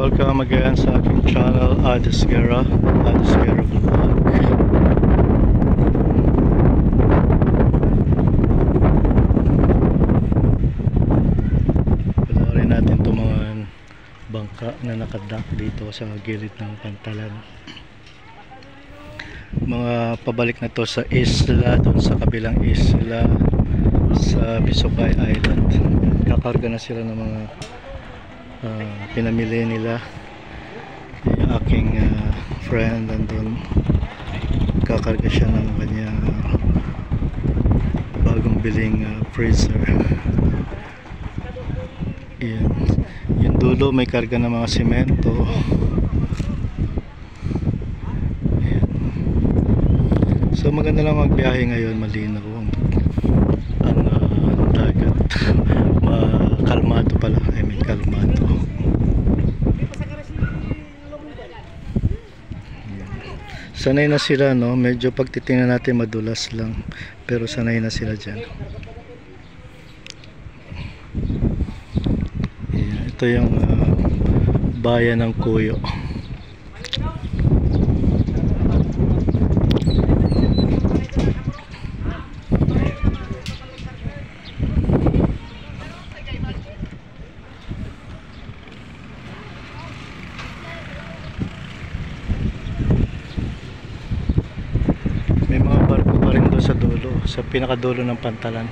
welcome again sa aking channel, Adesguerra Vlog. Panoorin natin itong mga bangka na nakadak dito sa gilid ng pantalan. Mga pabalik na to sa isla, doon sa kabilang isla sa Pisokay Island. Kakarga na sila ng mga pinamili nila. Yung aking friend nandun, kakarga siya ng kanyang bagong biling freezer. Yung dulo may karga ng mga simento. Ayan. So maganda lang magbiyahe ngayon, malinaw ang dagat. Kalmado pala, kalmado. Sanay na sila, no? Medyo pagtitingnan natin madulas lang, pero sanay na sila dyan. Ito yung bayan ng Cuyo. May mga barko pa rin doon sa dulo, sa pinakadulo ng pantalan.